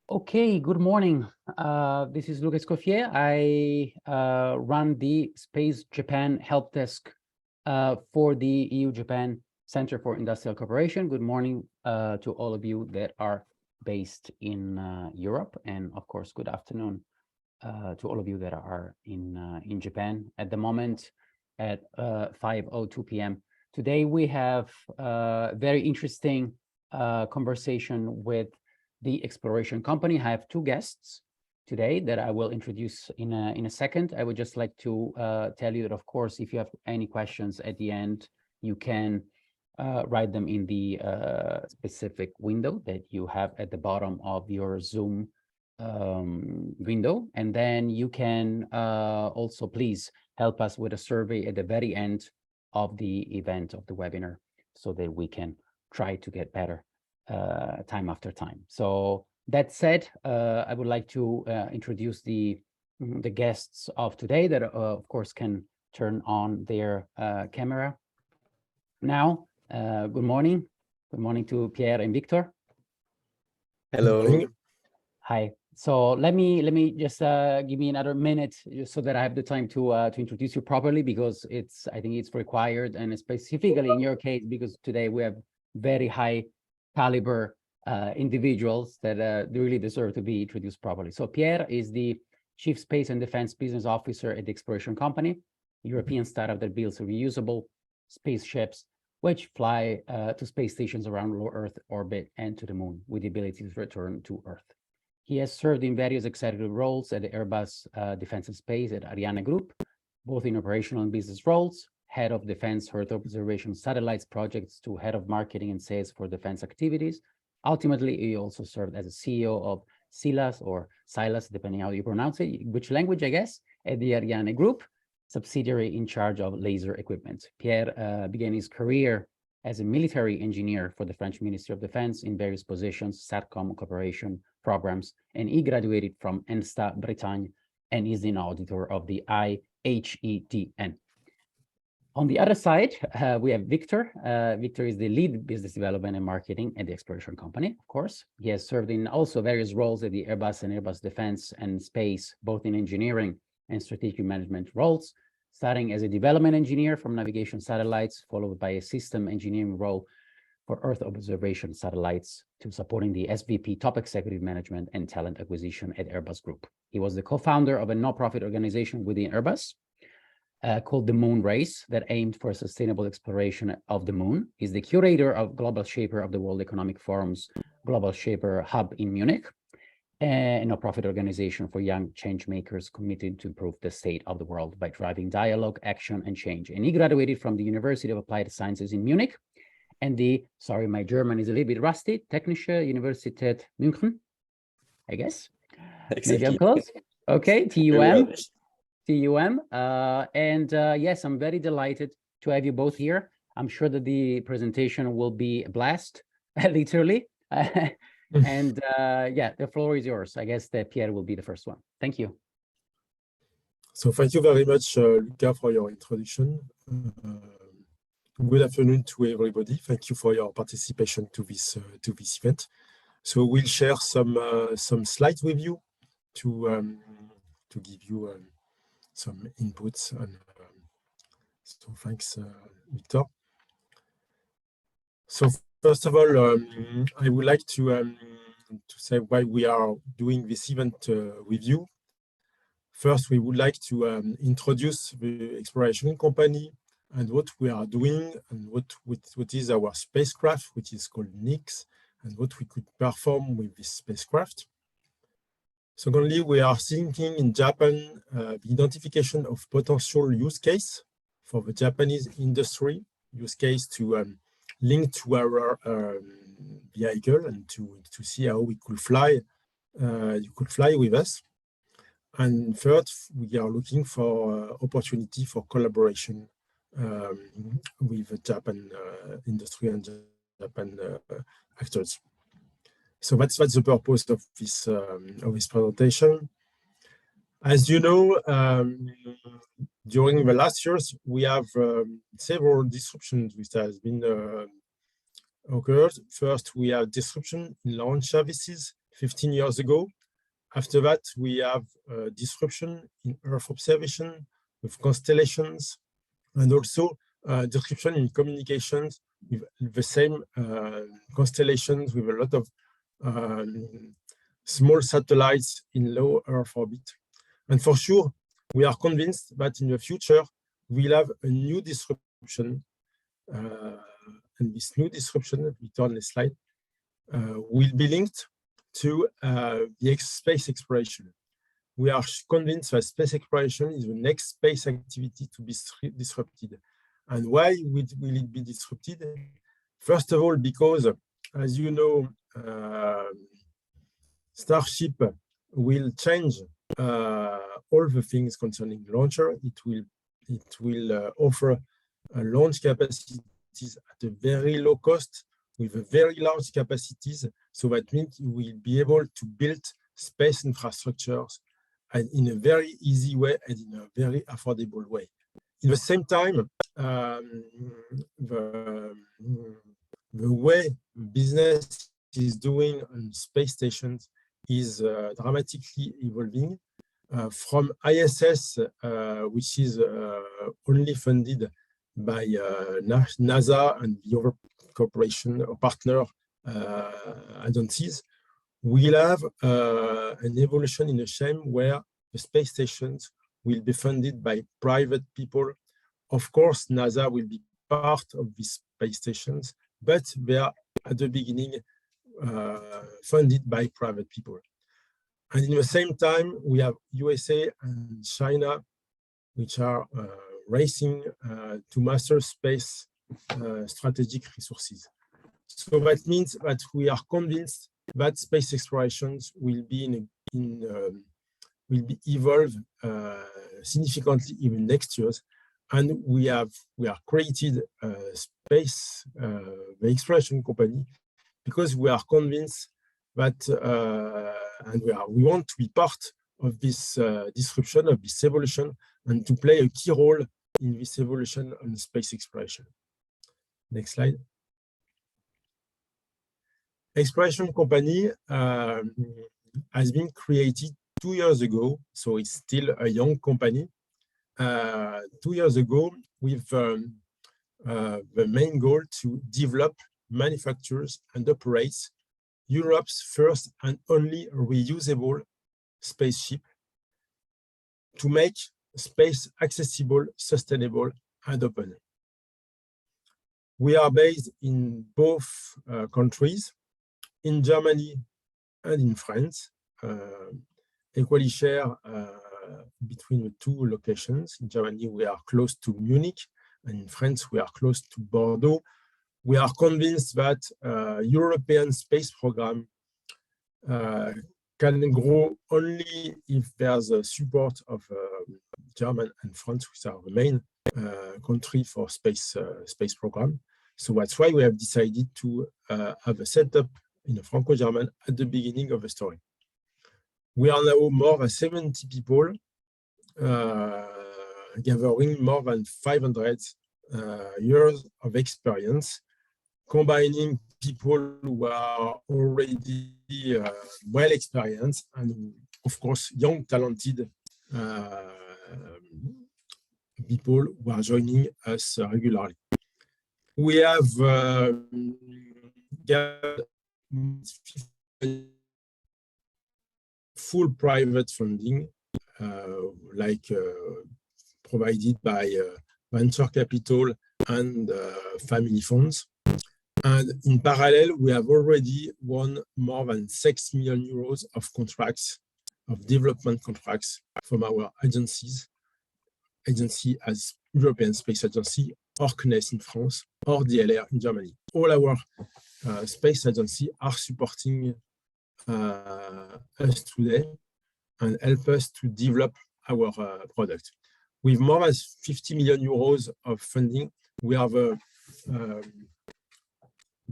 Okay, good morning. This is Lucas Coffier. I run the Space Japan Help Desk for the EU-Japan Center for Industrial Cooperation. Good morning to all of you that are based in Europe, and of course, good afternoon to all of you that are in Japan at the moment at 5:02 p.m. Today we have a very interesting conversation with the exploration company. I have two guests today that I will introduce in a second. I would just like to tell you that, of course, if you have any questions at the end, you can write them in the specific window that you have at the bottom of your Zoom window. And then you can also please help us with a survey at the very end of the event of the webinar so that we can try to get better time after time. So that said, I would like to introduce the guests of today that of course can turn on their camera now. Good morning. Good morning to Pierre and Victor. Hello. Hi. So let me just give me another minute just so that I have the time to introduce you properly, because I think it's required, and specifically in your case because today we have very high caliber individuals that really deserve to be introduced properly. So Pierre is the Chief Space and Defense Business Officer at the Exploration Company, a European startup that builds reusable spaceships which fly to space stations around low Earth orbit and to the moon with the ability to return to Earth. He has served in various executive roles at the Airbus Defence and Space at Ariane Group, both in operational and business roles, head of Defense Earth Observation Satellites projects to head of marketing and sales for defense activities. Ultimately, he also served as a CEO of Silas or Silas, depending how you pronounce it, which language, I guess, at the Ariane Group, subsidiary in charge of laser equipment. Pierre began his career as a military engineer for the French Ministry of Defense in various positions, SATCOM cooperation programs, and he graduated from ENSTA Bretagne and is an auditor of the IHETN. On the other side, we have Victor. Victor is the lead business development and marketing at the Exploration Company, of course. He has served in also various roles at the Airbus and Airbus Defense and Space, both in engineering and strategic management roles, starting as a development engineer from navigation satellites, followed by a system engineering role for Earth observation satellites to supporting the SVP top executive management and talent acquisition at Airbus Group. He was the co-founder of a non-profit organization within Airbus called the Moon Race that aimed for sustainable exploration of the moon. He's the curator of Global Shaper of the World Economic Forum's Global Shaper Hub in Munich, a non-profit organization for young change makers committed to improve the state of the world by driving dialogue, action, and change. And he graduated from the University of Applied Sciences in Munich and sorry, my German is a little bit rusty, Technische Universität München, I guess. Exactly. Maybe I'm close. Okay, TUM. TUM. Yes, I'm very delighted to have you both here. I'm sure that the presentation will be a blast, literally. And yeah, the floor is yours. I guess that Pierre will be the first one. Thank you. So thank you very much, Luca, for your introduction. Good afternoon to everybody. Thank you for your participation to this event. So we'll share some slides with you to give you some inputs. And so thanks, Victor. So first of all, I would like to say why we are doing this event with you. First, we would like to introduce the exploration company and what we are doing and what is our spacecraft, which is called Nix, and what we could perform with this spacecraft. Secondly, we are thinking in Japan the identification of potential use case for the Japanese industry, use case to link to our vehicle and to see how we could fly. You could fly with us. And third, we are looking for opportunity for collaboration with the Japan industry and Japan actors. So that's the purpose of this presentation. As you know, during the last years, we have several disruptions which has been occurred. First, we have disruption in launch services, 15 years ago. After that, we have disruption in Earth observation with constellations, and also disruption in communications with the same constellations with a lot of small satellites in low Earth orbit. And for sure, we are convinced that in the future, we'll have a new disruption. And this new disruption, we turn the slide, will be linked to the space exploration. We are convinced that space exploration is the next space activity to be disrupted. And why will it be disrupted? First of all, because, as you know, Starship will change all the things concerning launcher. It will offer launch capacities at a very low cost with a very large capacities. So that means you will be able to build space infrastructures and in a very easy way and in a very affordable way. At the same time, the way business is doing on space stations is dramatically evolving from ISS, which is only funded by NASA and the other corporation or partner agencies. We'll have an evolution in a chain where the space stations will be funded by private people. Of course, NASA will be part of these space stations, but they are at the beginning funded by private people. And in the same time, we have USA and China, which are racing to master space strategic resources. So that means that we are convinced that space explorations will be evolved significantly in the next years, and we are created space the exploration company because we are convinced that and we want to be part of this disruption, of this evolution, and to play a key role in this evolution on space exploration. Next slide. Exploration company has been created 2 years ago, so it's still a young company. 2 years ago, with the main goal to develop, manufactures, and operate Europe's first and only reusable spaceship to make space accessible, sustainable, and open. We are based in both countries, in Germany and in France, equally share between the two locations. In Germany, we are close to Munich, and in France, we are close to Bordeaux. We are convinced that European space program can grow only if there's a support of Germany and France, which are the main country for space program. So that's why we have decided to have a setup in a Franco-German at the beginning of the story. We are now more than 70 people, gathering more than 500 years of experience, combining people who are already well experienced and, of course, young, talented people who are joining us regularly. We have gathered full private funding, provided by venture capital and family funds. And in parallel, we have already won more than 6 million euros of contracts, of development contracts from our agency as European Space Agency, or CNES in France, or DLR in Germany. All our space agencies are supporting us today and help us to develop our product. With more than 50 million euros of funding, we have the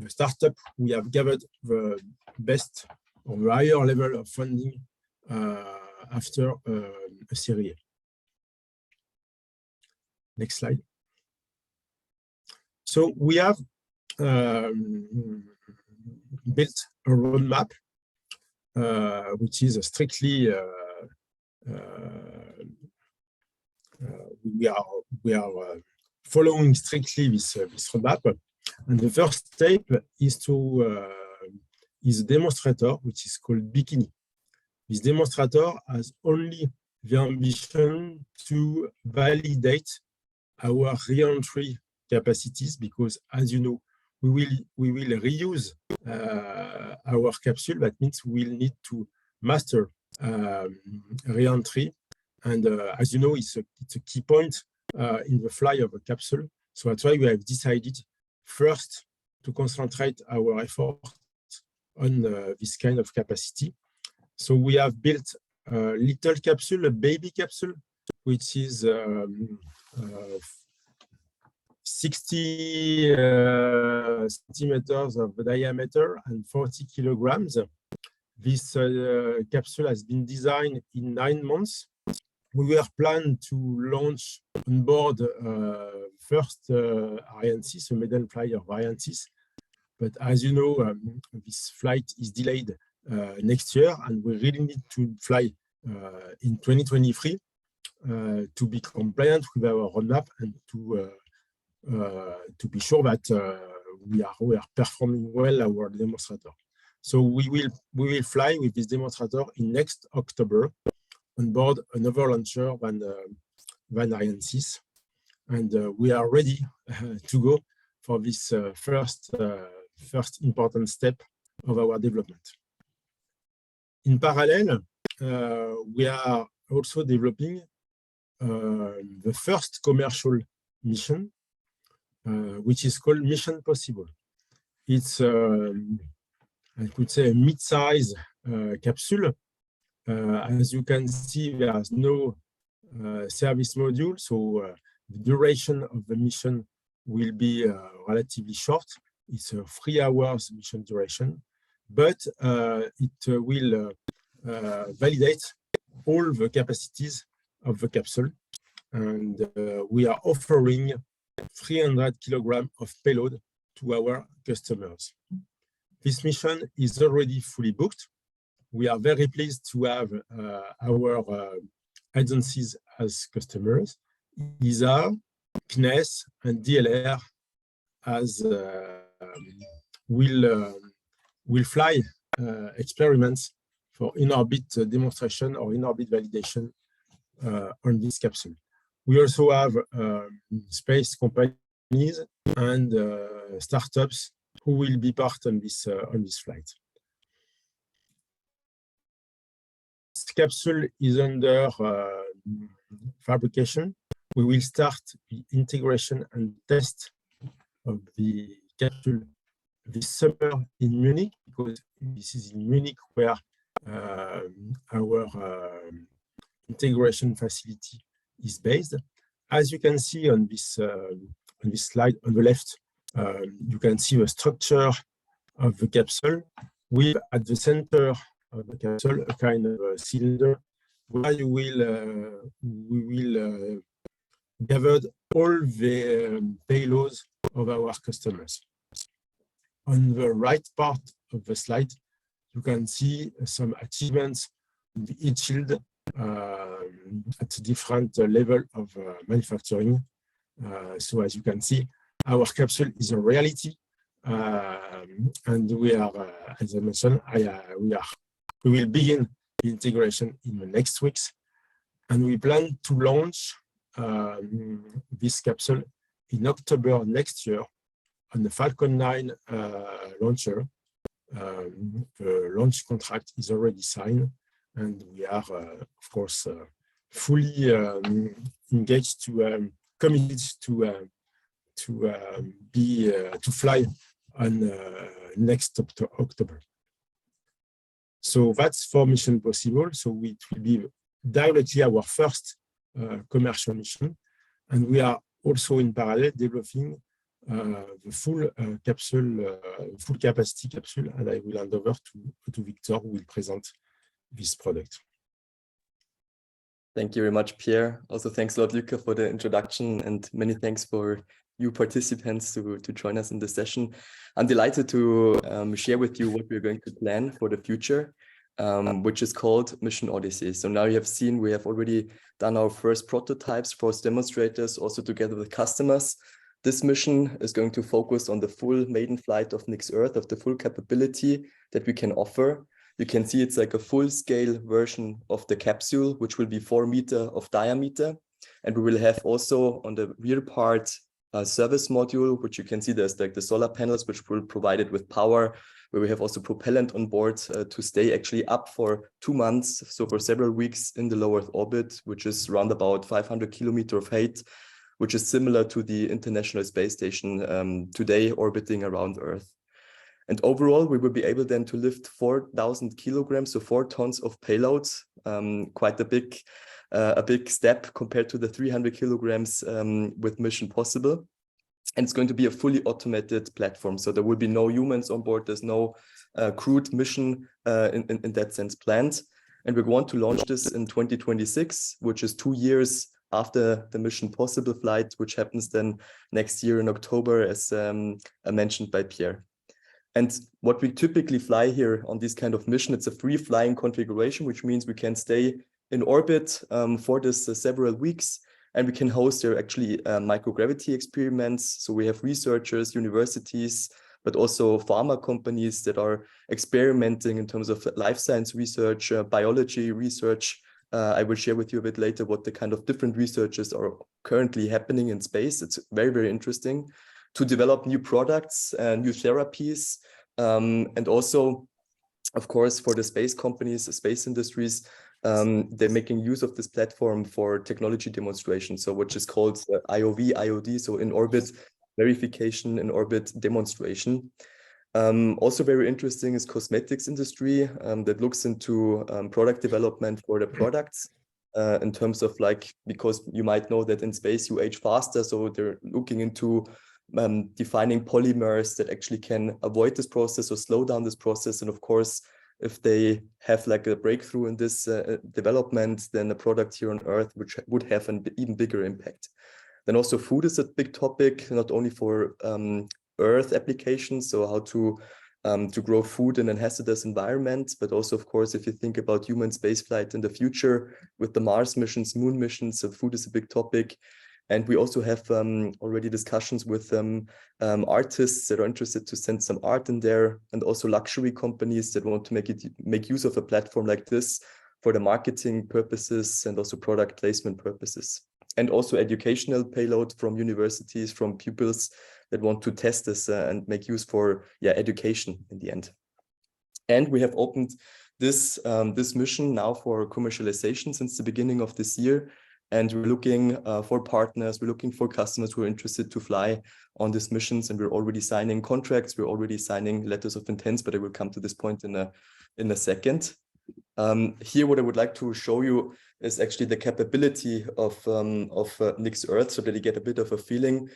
startup. We have gathered the best or the higher level of funding after a Series A. Next slide. So we have built a roadmap which is strictly we are following strictly this roadmap. And the first step is a demonstrator, which is called Bikini. This demonstrator has only the ambition to validate our re-entry capacities, because, as you know, we will reuse our capsule. That means we will need to master re-entry, and as you know, it's a key point in the flight of a capsule. So that's why we have decided first to concentrate our effort on this kind of capacity. So we have built a little capsule, a baby capsule, which is 60 centimeters of diameter and 40 kilograms. This capsule has been designed in 9 months. We were planned to launch on board first Ariane 6, a maiden flight of Ariane 6. But as you know, this flight is delayed next year, and we really need to fly in 2023 to be compliant with our roadmap and to be sure that we are performing well our demonstrator. So we will fly with this demonstrator in next October on board another launcher than Ariane 6, and we are ready to go for this first important step of our development. In parallel, we are also developing the first commercial mission, which is called Mission Possible. It's, I could say, a mid-size capsule. As you can see, there's no service module, so the duration of the mission will be relatively short. It's a 3 hours mission duration, but it will validate all the capacities of the capsule, and we are offering 300 kilograms of payload to our customers. This mission is already fully booked. We are very pleased to have our agencies as customers. ESA, CNES, and DLR as will fly experiments for in-orbit demonstration or in-orbit validation on this capsule. We also have space companies and startups who will be part on this flight. This capsule is under fabrication. We will start the integration and test of the capsule this summer in Munich, because this is in Munich where our integration facility is based. As you can see on this slide on the left, you can see the structure of the capsule with, at the center of the capsule, a kind of a cylinder where we will gather all the payloads of our customers. On the right part of the slide, you can see some achievements in the heat shield at different level of manufacturing. So as you can see, our capsule is a reality, and we are, as I mentioned, we will begin the integration in the next weeks, and we plan to launch this capsule in October next year on the Falcon 9 launcher. The launch contract is already signed, and we are, of course, fully engaged committed to fly on next October. So that's for Mission Possible. So it will be directly our first commercial mission, and we are also in parallel developing the full capsule, full capacity capsule, and I will hand over to Victor, who will present this product. Thank you very much, Pierre. Also, thanks a lot, Luca, for the introduction, and many thanks for you participants to join us in this session. I'm delighted to share with you what we're going to plan for the future. which is called Mission Odyssey. So now you have seen, we have already done our first prototypes, first demonstrators, also together with customers. This mission is going to focus on the full maiden flight of Nix Earth, of the full capability that we can offer. You can see it's like a full-scale version of the capsule, which will be 4 meters of diameter. And we will have also on the rear part a service module, which you can see there's like the solar panels, which will provide it with power, where we have also propellant on board to stay actually up for 2 months, so for several weeks in the low Earth orbit, which is around about 500 kilometers of height, which is similar to the International Space Station today orbiting around Earth. And overall, we will be able then to lift 4,000 kilograms, so 4 tons of payloads, quite a big step compared to the 300 kilograms with Mission Possible. And it's going to be a fully automated platform. So there will be no humans on board. There's no crewed mission in that sense planned. And we want to launch this in 2026, which is 2 years after the Mission Possible flight, which happens then next year in October, as mentioned by Pierre. And what we typically fly here on this kind of mission, it's a free flying configuration, which means we can stay in orbit for this several weeks, and we can host there actually microgravity experiments. So we have researchers, universities, but also pharma companies that are experimenting in terms of life science research, biology research. I will share with you a bit later what the kind of different researches are currently happening in space. It's very, very interesting to develop new products, new therapies, and also, of course, for the space companies, the space industries, they're making use of this platform for technology demonstration, so which is called IOV, IOD, so in-orbit verification, in-orbit demonstration. Also very interesting is cosmetics industry that looks into product development for the products in terms of like, because you might know that in space you age faster, so they're looking into defining polymers that actually can avoid this process or slow down this process. And of course, if they have like a breakthrough in this development, then a product here on Earth, which would have an even bigger impact. Then also food is a big topic, not only for Earth applications, so how to grow food in a hazardous environment, but also, of course, if you think about human spaceflight in the future with the Mars missions, moon missions, so food is a big topic. And we also have already discussions with artists that are interested to send some art in there, and also luxury companies that want to make use of a platform like this for the marketing purposes and also product placement purposes. And also educational payload from universities, from pupils that want to test this and make use for education in the end. And we have opened this mission now for commercialization since the beginning of this year. And we're looking for partners, we're looking for customers who are interested to fly on these missions, and we're already signing contracts, we're already signing letters of intent, but I will come to this point in a second. Here, what I would like to show you is actually the capability of Nix Earth, so that you get a bit of a feeling.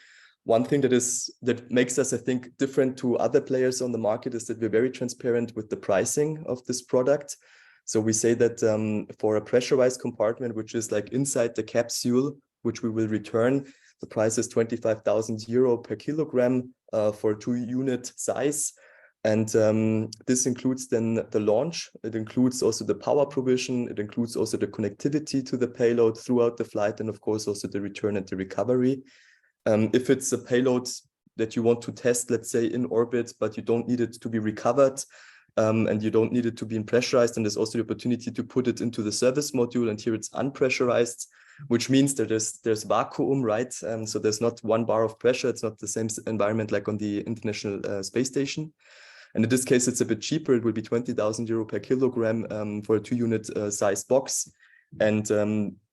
One thing that makes us, I think, different to other players on the market is that we're very transparent with the pricing of this product. So we say that for a pressurized compartment, which is like inside the capsule, which we will return, the price is 25,000 euro per kilogram for a 2-unit size. And this includes then the launch. It includes also the power provision. It includes also the connectivity to the payload throughout the flight, and of course also the return and the recovery. If it's a payload that you want to test, let's say in orbit, but you don't need it to be recovered, and you don't need it to be pressurized, and there's also the opportunity to put it into the service module, and here it's unpressurized, which means that there's vacuum, right? So there's not 1 bar of pressure. It's not the same environment like on the International Space Station. And in this case, it's a bit cheaper. It will be 20,000 euro per kilogram for a 2-unit size box. And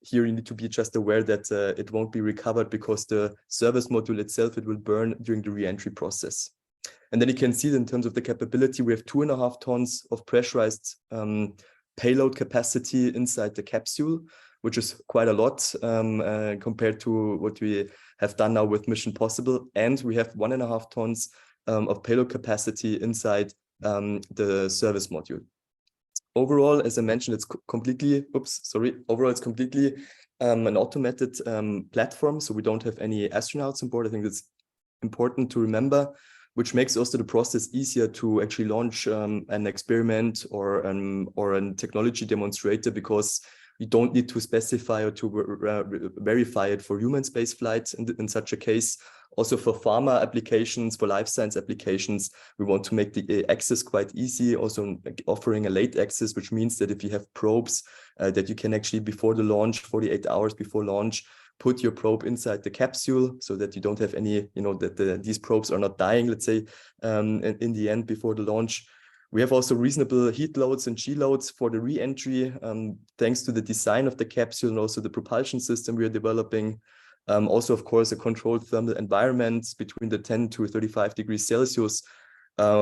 here you need to be just aware that it won't be recovered because the service module itself, it will burn during the re-entry process. And then you can see that in terms of the capability, we have 2.5 tons of pressurized payload capacity inside the capsule, which is quite a lot compared to what we have done now with Mission Possible. And we have 1.5 tons of payload capacity inside the service module. Overall, as I mentioned, it's completely, it's completely an automated platform. So we don't have any astronauts on board. I think it's important to remember. which makes also the process easier to actually launch an experiment or a technology demonstrator, because you don't need to specify or to verify it for human space flight in such a case. Also for pharma applications, for life science applications, we want to make the access quite easy, also offering a late access, which means that if you have probes that you can actually, before the launch, 48 hours before launch, put your probe inside the capsule so that you don't have any, that these probes are not dying, let's say, in the end before the launch. We have also reasonable heat loads and G loads for the re-entry, thanks to the design of the capsule and also the propulsion system we are developing. Also, of course, a controlled thermal environment between the 10 to 35 degrees Celsius,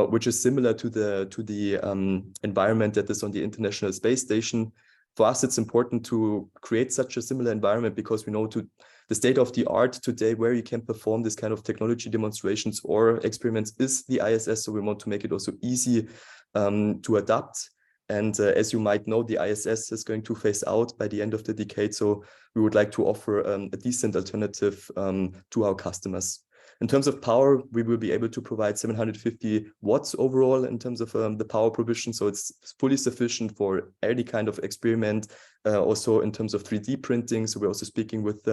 which is similar to the environment that is on the International Space Station. For us, it's important to create such a similar environment because we know the state of the art today where you can perform this kind of technology demonstrations or experiments is the ISS. So we want to make it also easy to adapt. And as you might know, the ISS is going to phase out by the end of the decade. So we would like to offer a decent alternative to our customers. In terms of power, we will be able to provide 750 watts overall in terms of the power provision. So it's fully sufficient for any kind of experiment, also in terms of 3D printing. So we're also speaking with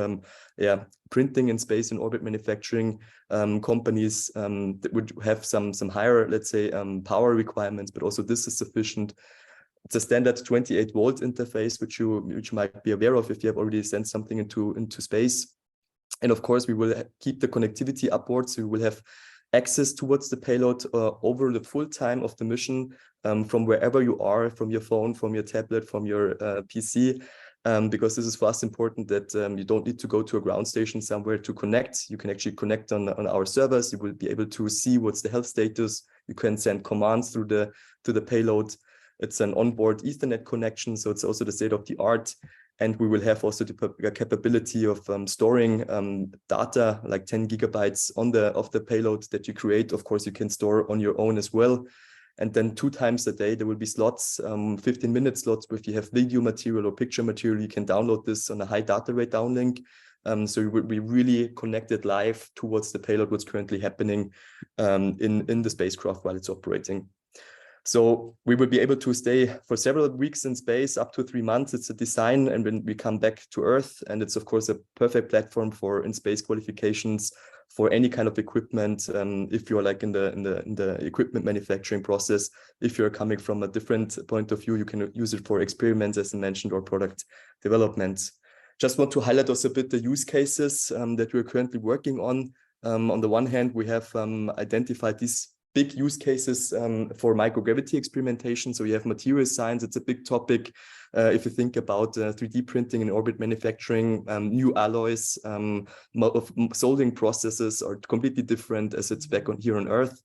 printing in space and orbit manufacturing companies that would have some higher, let's say, power requirements, but also this is sufficient. It's a standard 28-volt interface, which you might be aware of if you have already sent something into space. And of course, we will keep the connectivity upwards. So we will have access towards the payload over the full time of the mission from wherever you are, from your phone, from your tablet, from your PC, because this is for us important that you don't need to go to a ground station somewhere to connect. You can actually connect on our servers. You will be able to see what's the health status. You can send commands to the payload. It's an onboard Ethernet connection, so it's also the state of the art. And we will have also the capability of storing data, like 10 gigabytes of the payload that you create. Of course, you can store on your own as well. And then 2 times a day, there will be slots, 15-minute slots. If you have video material or picture material, you can download this on a high data rate downlink. So you will be really connected live towards the payload, what's currently happening in the spacecraft while it's operating. So we will be able to stay for several weeks in space, up to 3 months. It's a design, and when we come back to Earth, and it's of course a perfect platform for in-space qualifications for any kind of equipment. If you're like in the equipment manufacturing process, if you're coming from a different point of view, you can use it for experiments, as I mentioned, or product development. Just want to highlight also a bit the use cases that we're currently working on. On the one hand, we have identified these big use cases for microgravity experimentation. So you have material science, it's a big topic. If you think about 3D printing and orbit manufacturing, new alloys, soldering processes are completely different as it's back here on Earth.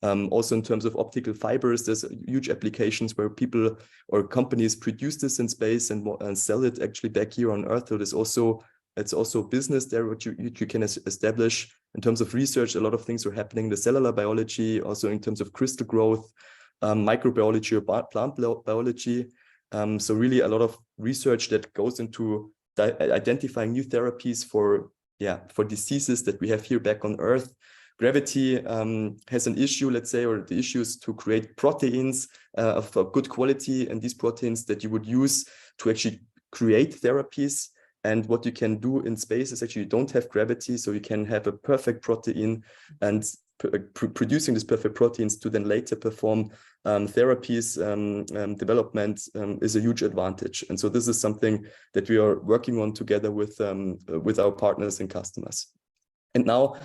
Also in terms of optical fibers, there's huge applications where people or companies produce this in space and sell it actually back here on Earth. So it's also business there, which you can establish. In terms of research, a lot of things are happening in the cellular biology, also in terms of crystal growth, microbiology or plant biology. So really a lot of research that goes into identifying new therapies for diseases that we have here back on Earth. Gravity has an issue, let's say, or the issue is to create proteins of good quality, and these proteins that you would use to actually create therapies. And what you can do in space is actually you don't have gravity, so you can have a perfect protein, and producing these perfect proteins to then later perform therapies development is a huge advantage. And so this is something that we are working on together with our partners and customers. And now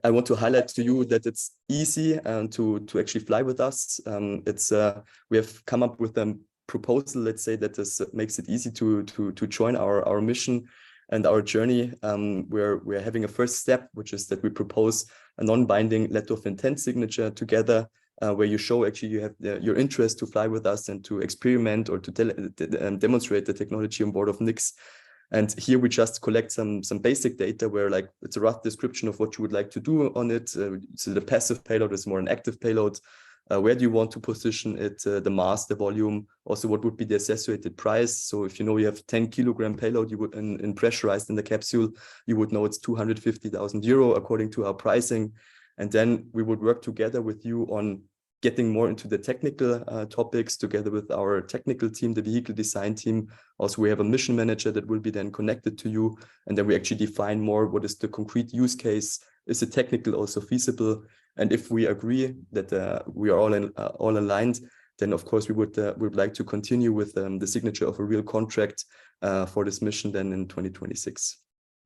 I want to highlight to you that it's easy to actually fly with us. We have come up with a proposal, let's say, that makes it easy to join our mission and our journey. We're having a first step, which is that we propose a non-binding letter of intent signature together, where you show actually you have your interest to fly with us and to experiment or to demonstrate the technology on board of NIX. And here we just collect some basic data where, like, it's a rough description of what you would like to do on it. So the passive payload is more an active payload. Where do you want to position it, the mass, the volume, also what would be the associated price. So if you know you have 10 kilogram payload, you would in pressurized in the capsule, you would know it's 250,000 euro according to our pricing. And then we would work together with you on getting more into the technical topics together with our technical team, the vehicle design team. Also, we have a mission manager that will be then connected to you. And then we actually define more what is the concrete use case. Is it technical also feasible? And if we agree that we are all aligned, then of course we would like to continue with the signature of a real contract for this mission then in 2026.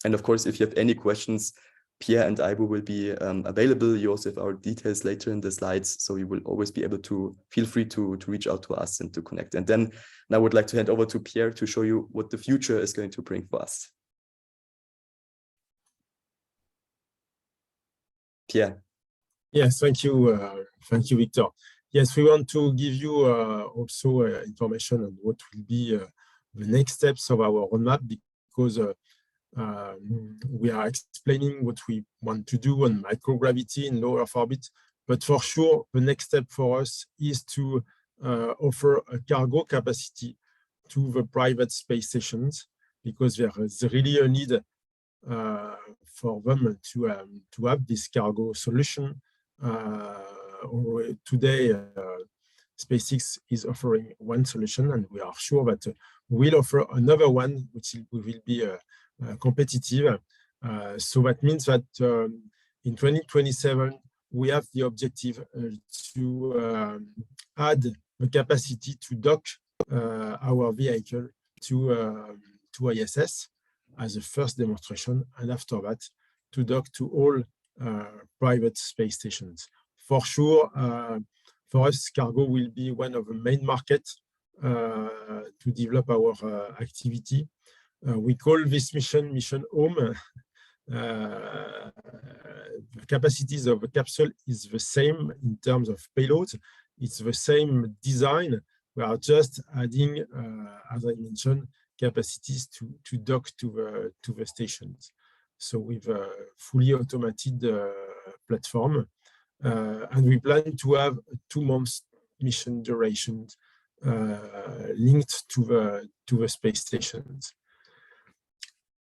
And of course, if you have any questions, Pierre and I will be available. You also have our details later in the slides, so you will always be able to feel free to reach out to us and to connect. And then I would like to hand over to Pierre to show you what the future is going to bring for us. Pierre. Yes, thank you, Victor. Yes, we want to give you also information on what will be the next steps of our roadmap, because we are explaining what we want to do on microgravity in low Earth orbit. But for sure, the next step for us is to offer a cargo capacity to the private space stations, because there is really a need for them to have this cargo solution. Today, SpaceX is offering one solution, and we are sure that we'll offer another one, which will be competitive. So that means that in 2027, we have the objective to add the capacity to dock our vehicle to ISS as a first demonstration, and after that, to dock to all private space stations. For sure, for us, cargo will be one of the main markets to develop our activity. We call this mission home. The capacities of the capsule is the same in terms of payloads. It's the same design. We are just adding, as I mentioned, capacities to dock to the stations. So with a fully automated platform, and we plan to have 2 months mission duration linked to the space stations.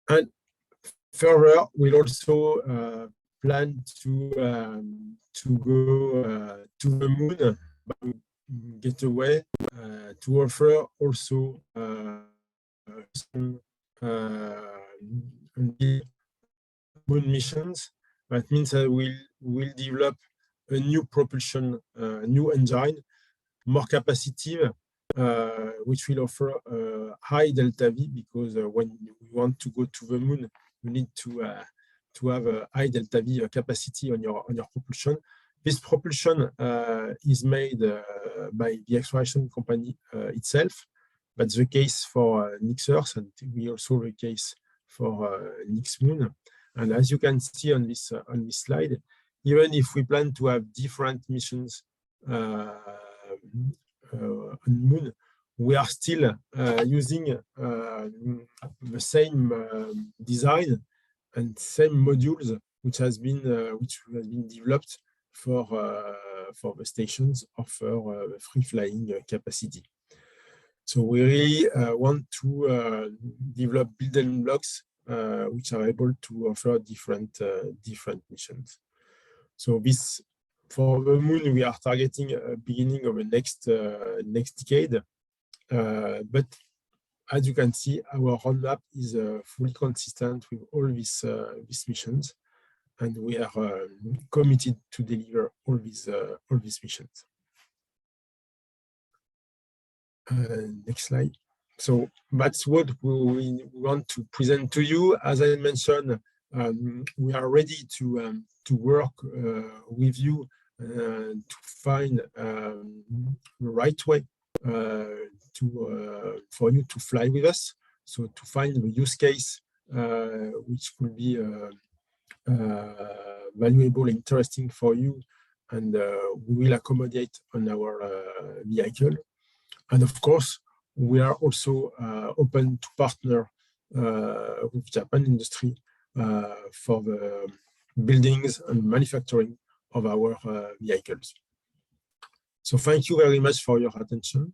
And further, we'll also plan to go to the moon, by Gateway, to offer also some moon missions. That means that we'll develop a new propulsion, new engine, more capacitive, which will offer high delta V, because when you want to go to the moon, you need to have a high delta V capacity on your propulsion. This propulsion is made by the exploration company itself. That's the case for Nyx Earth, and we also the case for Nyx Moon. And as you can see on this slide, even if we plan to have different missions on Moon, we are still using the same design and same modules, which has been developed for the stations offer free flying capacity. So we really want to develop building blocks which are able to offer different missions. So this, for the moon, we are targeting a beginning of the next decade. But as you can see, our roadmap is fully consistent with all these missions, and we are committed to deliver all these missions. Next slide. So that's what we want to present to you. As I mentioned, we are ready to work with you to find the right way for you to fly with us. So to find the use case which could be valuable, interesting for you, and we will accommodate on our vehicle. And of course, we are also open to partner with Japan industry for the buildings and manufacturing of our vehicles. So thank you very much for your attention.